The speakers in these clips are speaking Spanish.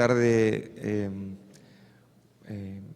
tratar de,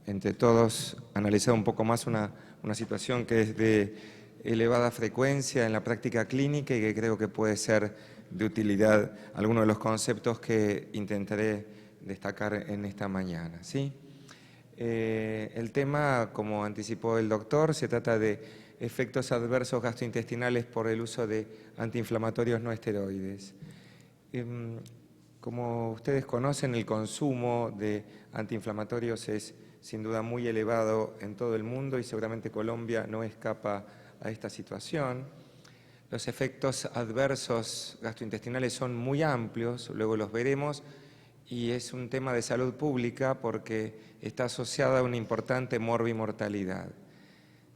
entre todos, analizar un poco más una situación que es de elevada frecuencia en la práctica clínica y que creo que puede ser de utilidad algunos de los conceptos que intentaré destacar en esta mañana, ¿sí? El tema, como anticipó el doctor, se trata de efectos adversos gastrointestinales por el uso de antiinflamatorios no esteroides. Como ustedes conocen, el consumo de antiinflamatorios es sin duda muy elevado en todo el mundo y seguramente Colombia no escapa a esta situación. Los efectos adversos gastrointestinales son muy amplios, luego los veremos, y es un tema de salud pública porque está asociada a una importante morbimortalidad.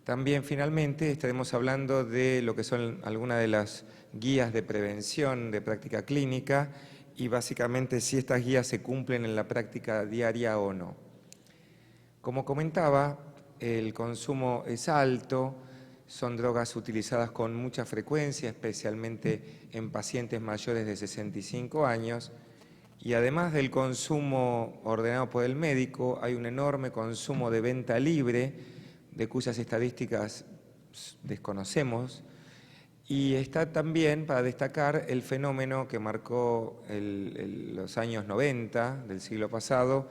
También, finalmente, estaremos hablando de lo que son algunas de las guías de prevención de práctica clínica y básicamente si estas guías se cumplen en la práctica diaria o no. Como comentaba, el consumo es alto, son drogas utilizadas con mucha frecuencia, especialmente en pacientes mayores de 65 años, y además del consumo ordenado por el médico, hay un enorme consumo de venta libre, de cuyas estadísticas desconocemos, y está también para destacar el fenómeno que marcó los años 90 del siglo pasado,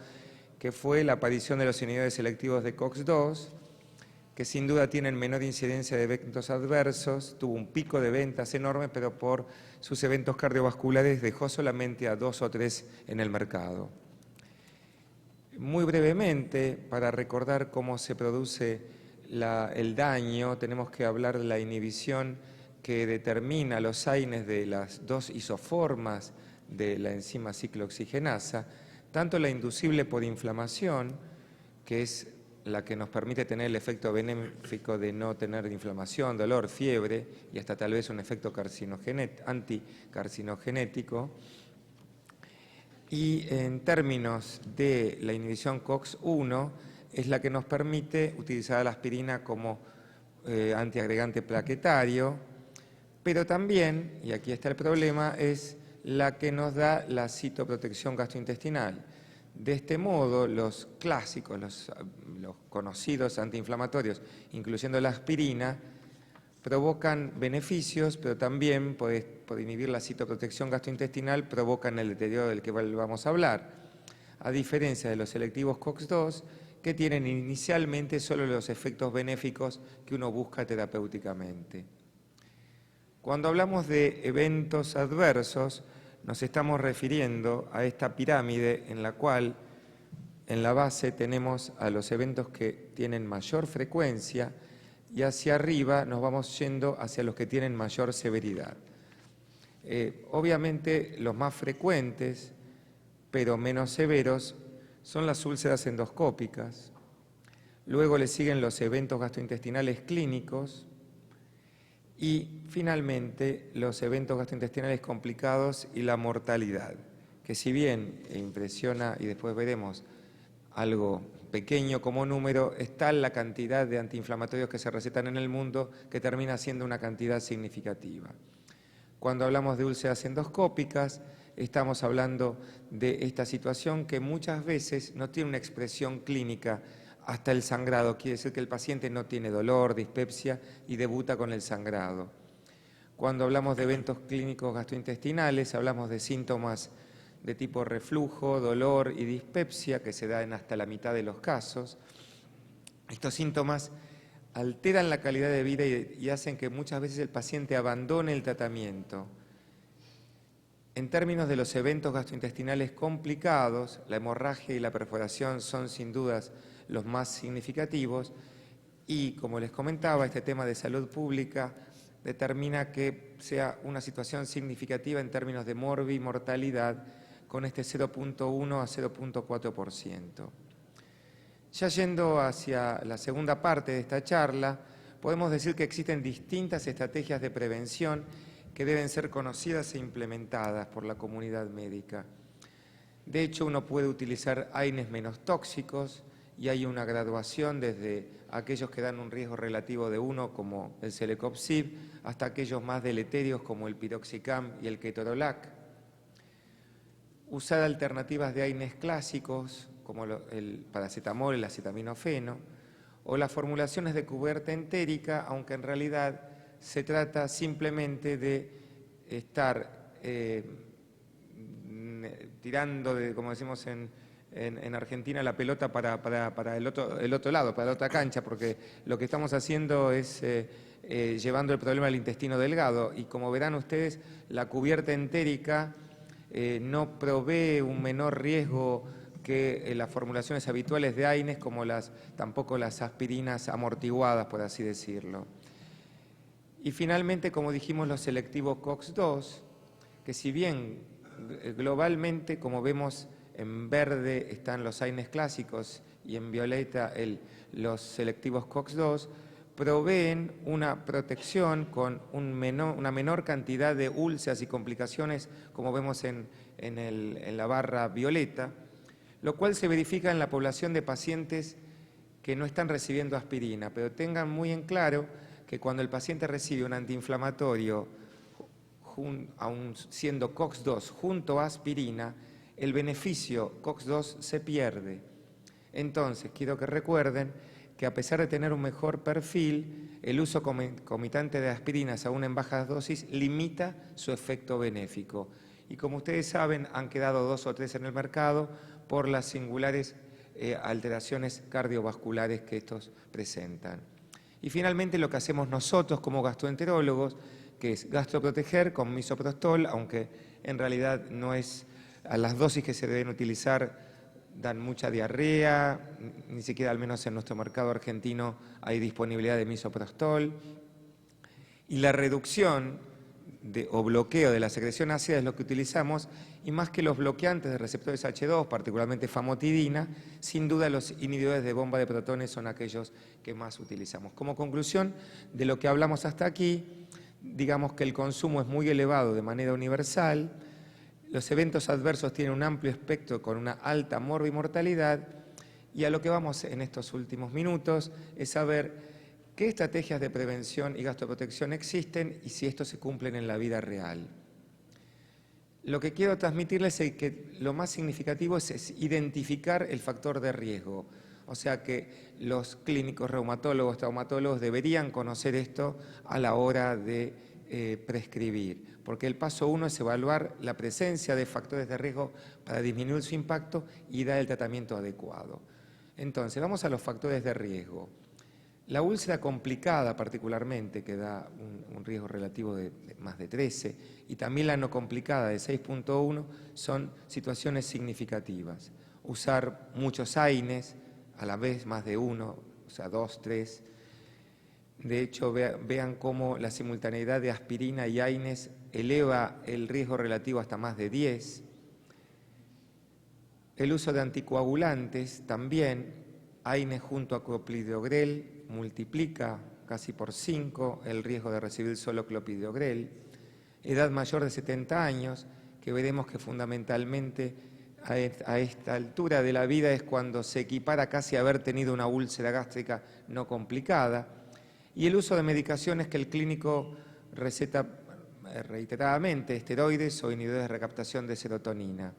que fue la aparición de los inhibidores selectivos de COX-2, que sin duda tienen menor incidencia de eventos adversos, tuvo un pico de ventas enorme, pero por sus eventos cardiovasculares dejó solamente a 2 o 3 en el mercado. Muy brevemente, para recordar cómo se produce el daño, tenemos que hablar de la inhibición que determina los AINES de las dos isoformas de la enzima ciclooxigenasa, tanto la inducible por inflamación, que es la que nos permite tener el efecto benéfico de no tener inflamación, dolor, fiebre y hasta tal vez un efecto anticarcinogenético. Y en términos de la inhibición COX-1, es la que nos permite utilizar la aspirina como antiagregante plaquetario, pero también, y aquí está el problema, es la que nos da la citoprotección gastrointestinal. De este modo, los clásicos, los conocidos antiinflamatorios, incluyendo la aspirina, provocan beneficios, pero también, por inhibir la citoprotección gastrointestinal, provocan el deterioro del que vamos a hablar, a diferencia de los selectivos COX-2, que tienen inicialmente solo los efectos benéficos que uno busca terapéuticamente. Cuando hablamos de eventos adversos, nos estamos refiriendo a esta pirámide en la cual en la base tenemos a los eventos que tienen mayor frecuencia y hacia arriba nos vamos yendo hacia los que tienen mayor severidad. Obviamente los más frecuentes, pero menos severos, son las úlceras endoscópicas. Luego le siguen los eventos gastrointestinales clínicos y finalmente los eventos gastrointestinales complicados y la mortalidad, que si bien impresiona, y después veremos algo pequeño como número, está la cantidad de antiinflamatorios que se recetan en el mundo que termina siendo una cantidad significativa. Cuando hablamos de úlceras endoscópicas, estamos hablando de esta situación que muchas veces no tiene una expresión clínica hasta el sangrado, quiere decir que el paciente no tiene dolor, dispepsia y debuta con el sangrado. Cuando hablamos de eventos clínicos gastrointestinales, hablamos de síntomas de tipo reflujo, dolor y dispepsia, que se da en hasta la mitad de los casos. Estos síntomas alteran la calidad de vida y hacen que muchas veces el paciente abandone el tratamiento. En términos de los eventos gastrointestinales complicados, la hemorragia y la perforación son sin dudas los más significativos y, como les comentaba, este tema de salud pública determina que sea una situación significativa en términos de morbimortalidad con este 0.1 a 0.4%. Ya yendo hacia la segunda parte de esta charla, podemos decir que existen distintas estrategias de prevención que deben ser conocidas e implementadas por la comunidad médica. De hecho, uno puede utilizar AINES menos tóxicos y hay una graduación desde aquellos que dan un riesgo relativo de 1, como el Celecoxib, hasta aquellos más deleterios como el Piroxicam y el Ketorolac. Usar alternativas de AINES clásicos, como el paracetamol, el acetaminofeno, o las formulaciones de cubierta entérica, aunque en realidad se trata simplemente de estar tirando, como decimos en Argentina, la pelota para el otro lado, para la otra cancha, porque lo que estamos haciendo es llevando el problema al intestino delgado. Y como verán ustedes, la cubierta entérica no provee un menor riesgo que las formulaciones habituales de AINES, como tampoco las aspirinas amortiguadas, por así decirlo. Y finalmente, como dijimos, los selectivos COX-2, que si bien globalmente, como vemos, en verde están los AINES clásicos y en violeta los selectivos COX-2, proveen una protección con una menor cantidad de úlceras y complicaciones, como vemos en la barra violeta, lo cual se verifica en la población de pacientes que no están recibiendo aspirina, pero tengan muy en claro que cuando el paciente recibe un antiinflamatorio, aun siendo COX-2 junto a aspirina, el beneficio COX-2 se pierde. Entonces, quiero que recuerden que a pesar de tener un mejor perfil, el uso concomitante de aspirinas aún en bajas dosis limita su efecto benéfico. Y como ustedes saben, han quedado 2 o 3 en el mercado por las singulares alteraciones cardiovasculares que estos presentan. Y finalmente lo que hacemos nosotros como gastroenterólogos, que es gastroproteger con misoprostol, aunque en realidad no es a las dosis que se deben utilizar, dan mucha diarrea, ni siquiera al menos en nuestro mercado argentino hay disponibilidad de misoprostol. Y la reducción o bloqueo de la secreción ácida es lo que utilizamos, y más que los bloqueantes de receptores H2, particularmente famotidina, sin duda los inhibidores de bomba de protones son aquellos que más utilizamos. Como conclusión de lo que hablamos hasta aquí, digamos que el consumo es muy elevado de manera universal, los eventos adversos tienen un amplio espectro con una alta morbimortalidad, y a lo que vamos en estos últimos minutos es saber qué estrategias de prevención y gastroprotección existen y si estos se cumplen en la vida real. Lo que quiero transmitirles es que lo más significativo es identificar el factor de riesgo. O sea que los clínicos, reumatólogos, traumatólogos deberían conocer esto a la hora de prescribir, porque el paso 1 es evaluar la presencia de factores de riesgo para disminuir su impacto y dar el tratamiento adecuado. Entonces, vamos a los factores de riesgo. La úlcera complicada particularmente, que da un riesgo relativo de más de 13, y también la no complicada de 6.1, son situaciones significativas. Usar muchos AINES, a la vez más de uno, o sea, 2, 3. De hecho, vean cómo la simultaneidad de aspirina y AINES eleva el riesgo relativo hasta más de 10. El uso de anticoagulantes también, AINES junto a clopidogrel, multiplica casi por 5 el riesgo de recibir solo clopidogrel. Edad mayor de 70 años, que veremos que fundamentalmente a esta altura de la vida es cuando se equipara casi a haber tenido una úlcera gástrica no complicada. Y el uso de medicaciones que el clínico receta reiteradamente, esteroides o inhibidores de recaptación de serotonina.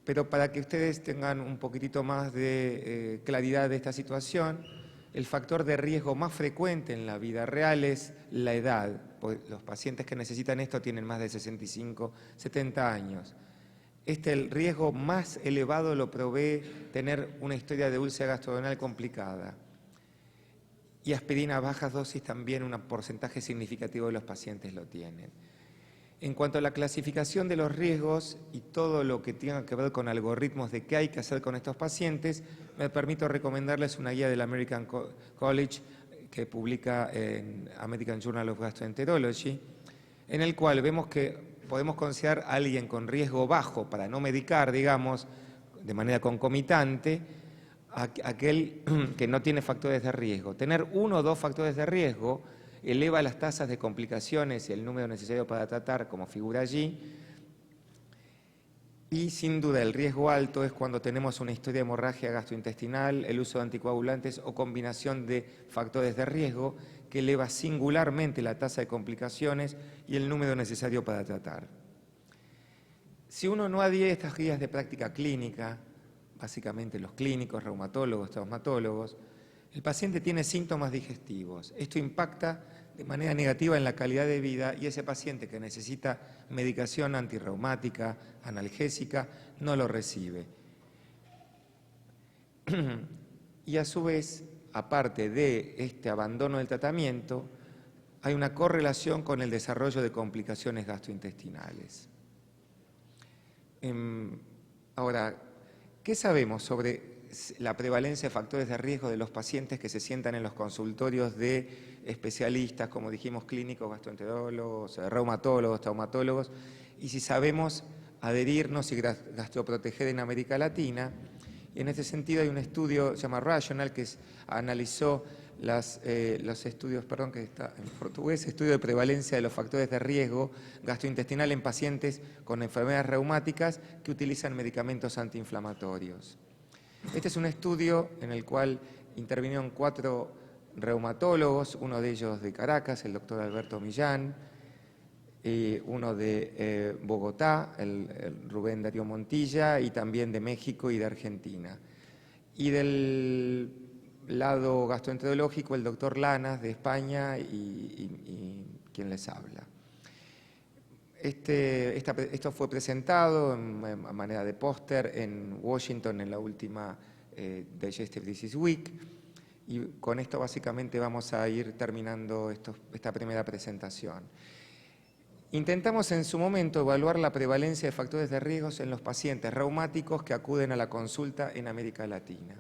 Pero para que ustedes tengan un poquitito más de claridad de esta situación, el factor de riesgo más frecuente en la vida real es la edad, pues los pacientes que necesitan esto tienen más de 65, 70 años. El riesgo más elevado lo provee tener una historia de úlcera gastrodenal complicada. Y aspirina a bajas dosis también un porcentaje significativo de los pacientes lo tienen. En cuanto a la clasificación de los riesgos y todo lo que tenga que ver con algoritmos de qué hay que hacer con estos pacientes, me permito recomendarles una guía del American College que publica en American Journal of Gastroenterology, en el cual vemos que podemos considerar a alguien con riesgo bajo para no medicar, digamos, de manera concomitante, aquel que no tiene factores de riesgo. Tener 1 o 2 factores de riesgo eleva las tasas de complicaciones y el número necesario para tratar, como figura allí. Y sin duda el riesgo alto es cuando tenemos una historia de hemorragia gastrointestinal, el uso de anticoagulantes o combinación de factores de riesgo que eleva singularmente la tasa de complicaciones y el número necesario para tratar. Si uno no adhiere a estas guías de práctica clínica, básicamente los clínicos, reumatólogos, traumatólogos, el paciente tiene síntomas digestivos. Esto impacta de manera negativa en la calidad de vida y ese paciente que necesita medicación antirreumática, analgésica, no lo recibe. Y a su vez, aparte de este abandono del tratamiento, hay una correlación con el desarrollo de complicaciones gastrointestinales. Ahora, ¿qué sabemos sobre la prevalencia de factores de riesgo de los pacientes que se sientan en los consultorios de especialistas, como dijimos, clínicos, gastroenterólogos, reumatólogos, traumatólogos, y si sabemos adherirnos y gastroproteger en América Latina? Y en este sentido hay un estudio, se llama Rational, que analizó los estudios, perdón que está en portugués, estudio de prevalencia de los factores de riesgo gastrointestinal en pacientes con enfermedades reumáticas que utilizan medicamentos antiinflamatorios. Este es un estudio en el cual intervinieron 4 reumatólogos, uno de ellos de Caracas, el doctor Alberto Millán, uno de Bogotá, el Rubén Darío Montilla, y también de México y de Argentina. Y del lado gastroenterológico, el doctor Lanas de España y quien les habla. Esto fue presentado a manera de póster en Washington en la última Digestive Disease Week, y con esto básicamente vamos a ir terminando esta primera presentación. Intentamos en su momento evaluar la prevalencia de factores de riesgo en los pacientes reumáticos que acuden a la consulta en América Latina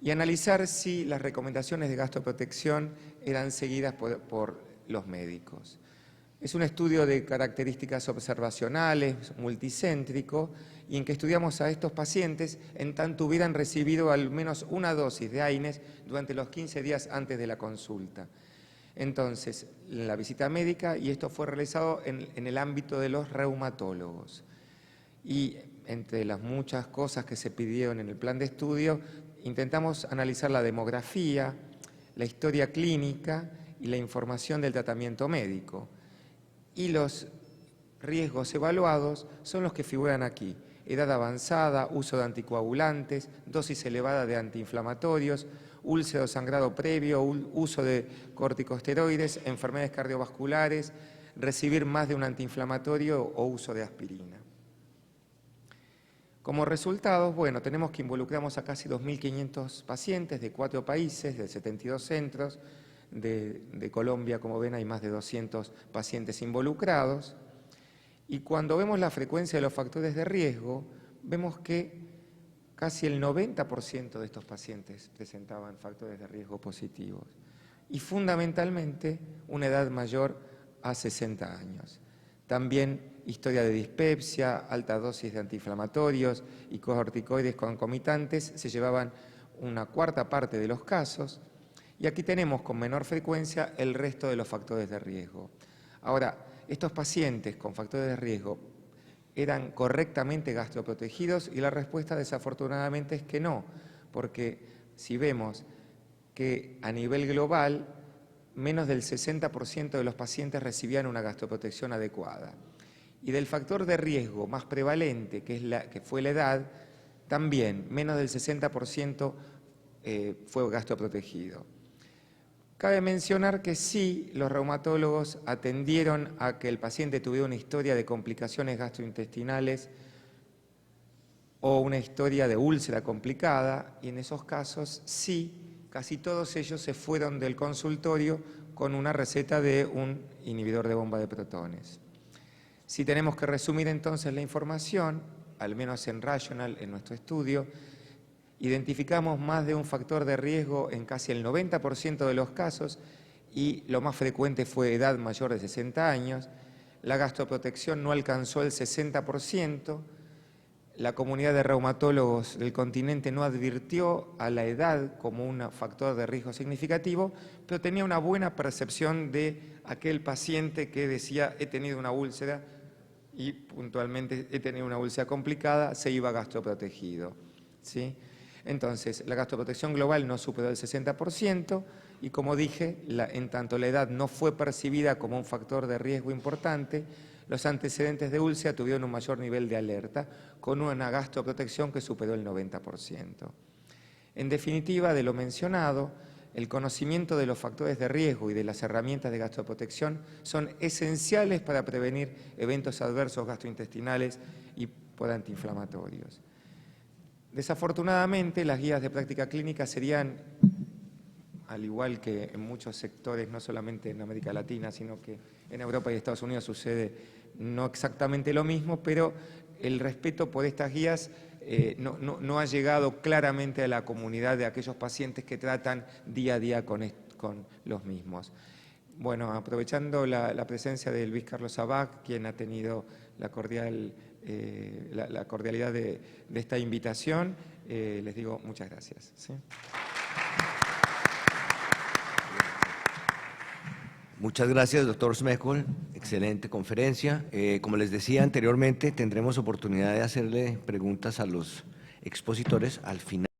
y analizar si las recomendaciones de gastroprotección eran seguidas por los médicos. Es un estudio de características observacionales, multicéntrico, y en que estudiamos a estos pacientes en tanto hubieran recibido al menos una dosis de AINES durante los 15 días antes de la consulta. Entonces, la visita médica, y esto fue realizado en el ámbito de los reumatólogos. Y entre las muchas cosas que se pidieron en el plan de estudio, intentamos analizar la demografía, la historia clínica y la información del tratamiento médico. Y los riesgos evaluados son los que figuran aquí: edad avanzada, uso de anticoagulantes, dosis elevada de antiinflamatorios, úlcera o sangrado previo, uso de corticosteroides, enfermedades cardiovasculares, recibir más de un antiinflamatorio o uso de aspirina. Como resultados, bueno, tenemos que involucramos a casi 2.500 pacientes de 4 países, de 72 centros. De Colombia, como ven, hay más de 200 pacientes involucrados. Y cuando vemos la frecuencia de los factores de riesgo, vemos que casi el 90% de estos pacientes presentaban factores de riesgo positivos. Y fundamentalmente una edad mayor a 60 años. También historia de dispepsia, alta dosis de antiinflamatorios y corticoides concomitantes se llevaban una cuarta parte de los casos. Y aquí tenemos con menor frecuencia el resto de los factores de riesgo. Ahora, estos pacientes con factores de riesgo eran correctamente gastroprotegidos, y la respuesta desafortunadamente es que no, porque si vemos que a nivel global menos del 60% de los pacientes recibían una gastroprotección adecuada. Y del factor de riesgo más prevalente, que fue la edad, también menos del 60% fue gastroprotegido. Cabe mencionar que sí, los reumatólogos atendieron a que el paciente tuviera una historia de complicaciones gastrointestinales o una historia de úlcera complicada, y en esos casos sí, casi todos ellos se fueron del consultorio con una receta de un inhibidor de bomba de protones. Si tenemos que resumir entonces la información, al menos en Rational, en nuestro estudio, identificamos más de un factor de riesgo en casi el 90% de los casos, y lo más frecuente fue edad mayor de 60 años. La gastroprotección no alcanzó el 60%. La comunidad de reumatólogos del continente no advirtió a la edad como un factor de riesgo significativo, pero tenía una buena percepción de aquel paciente que decía: he tenido una úlcera, y puntualmente he tenido una úlcera complicada, se iba gastroprotegido, ¿sí? Entonces, la gastroprotección global no superó el 60%, y como dije, en tanto la edad no fue percibida como un factor de riesgo importante, Los antecedentes de úlcera tuvieron un mayor nivel de alerta, con una gastroprotección que superó el 90%. En definitiva, de lo mencionado, el conocimiento de los factores de riesgo y de las herramientas de gastroprotección son esenciales para prevenir eventos adversos gastrointestinales y antiinflamatorios. Desafortunadamente, las guías de práctica clínica serían, al igual que en muchos sectores, no solamente en América Latina, sino que en Europa y Estados Unidos sucede no exactamente lo mismo, pero el respeto por estas guías no ha llegado claramente a la comunidad de aquellos pacientes que tratan día a día con los mismos. Bueno, aprovechando la presencia de Luis Carlos Sabac, quien ha tenido la cordialidad de esta invitación, les digo muchas gracias. ¿Sí? Muchas gracias, doctor Smejkol. Excelente conferencia. Como les decía anteriormente, tendremos oportunidad de hacerle preguntas a los expositores al final.